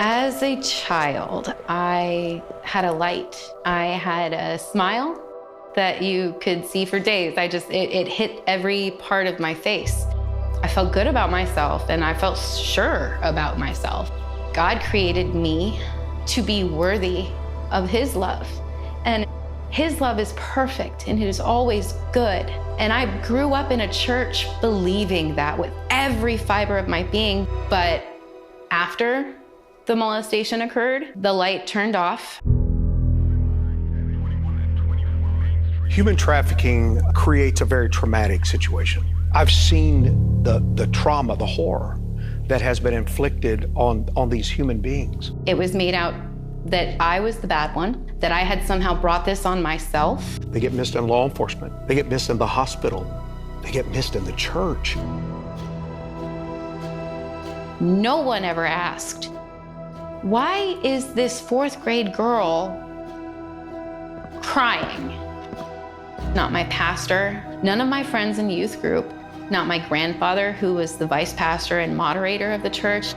As a child, I had a light. I had a smile that you could see for days. It hit every part of my face. I felt good about myself and I felt sure about myself. God created me to be worthy of His love. And His love is perfect and it is always good. And I grew up in a church believing that with every fiber of my being. But after the molestation occurred, the light turned off. Human trafficking creates a very traumatic situation. I've seen the trauma, the horror that has been inflicted on these human beings. It was made out that I was the bad one, that I had somehow brought this on myself. They get missed in law enforcement. They get missed in the hospital. They get missed in the church. No one ever asked, why is this 4th grade girl crying? Not my pastor, none of my friends in youth group, not my grandfather, who was the vice pastor and moderator of the church.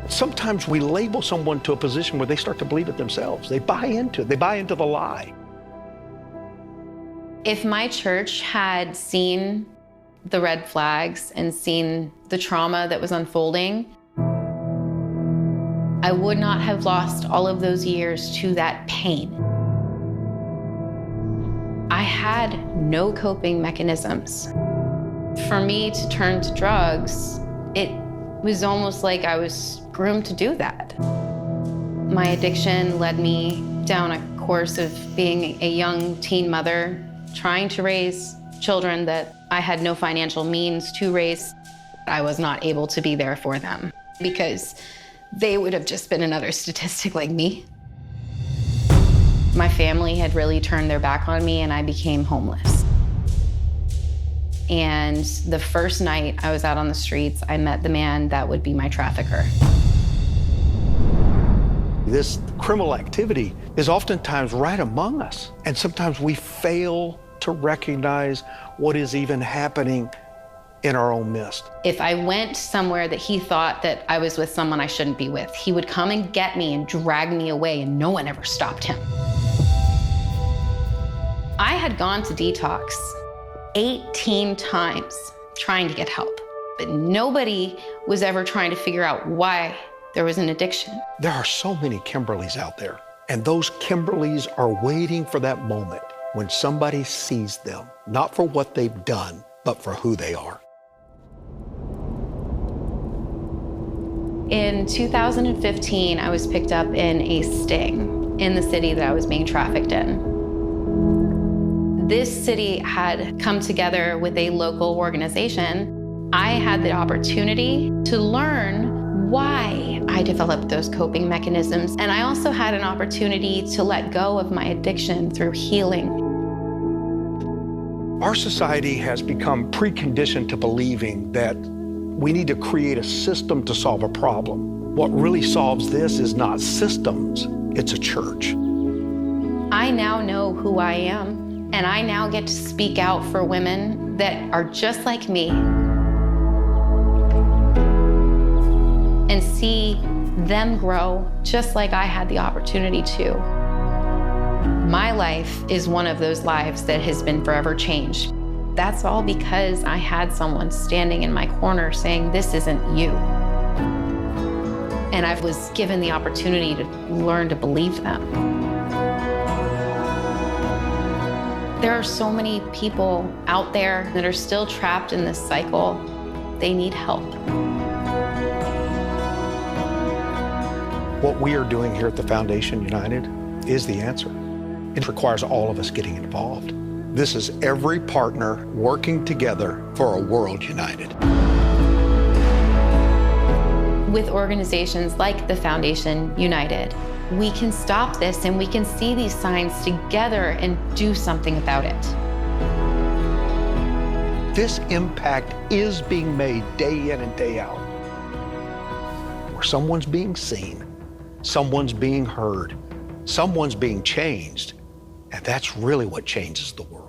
Sometimes we label someone to a position where they start to believe it themselves. They buy into the lie. If my church had seen the red flags and seen the trauma that was unfolding, I would not have lost all of those years to that pain. I had no coping mechanisms. For me to turn to drugs, it was almost like I was groomed to do that. My addiction led me down a course of being a young teen mother, trying to raise children that I had no financial means to raise. I was not able to be there for them because they would have just been another statistic like me. My family had really turned their back on me and I became homeless. And the first night I was out on the streets, I met the man that would be my trafficker. This criminal activity is oftentimes right among us. And sometimes we fail to recognize what is even happening in our own midst. If I went somewhere that he thought that I was with someone I shouldn't be with, he would come and get me and drag me away, and no one ever stopped him. I had gone to detox 18 times trying to get help, but nobody was ever trying to figure out why there was an addiction. There are so many Kimberlys out there, and those Kimberlys are waiting for that moment when somebody sees them, not for what they've done, but for who they are. In 2015, I was picked up in a sting in the city that I was being trafficked in. This city had come together with a local organization. I had the opportunity to learn why I developed those coping mechanisms, and I also had an opportunity to let go of my addiction through healing. Our society has become preconditioned to believing that we need to create a system to solve a problem. What really solves this is not systems, it's a church. I now know who I am, and I now get to speak out for women that are just like me and see them grow just like I had the opportunity to. My life is one of those lives that has been forever changed. That's all because I had someone standing in my corner saying, this isn't you. And I was given the opportunity to learn to believe them. There are so many people out there that are still trapped in this cycle. They need help. What we are doing here at the Foundation United is the answer. It requires all of us getting involved. This is every partner working together for a world united. With organizations like the Foundation United, we can stop this and we can see these signs together and do something about it. This impact is being made day in and day out, where someone's being seen, someone's being heard, someone's being changed, and that's really what changes the world.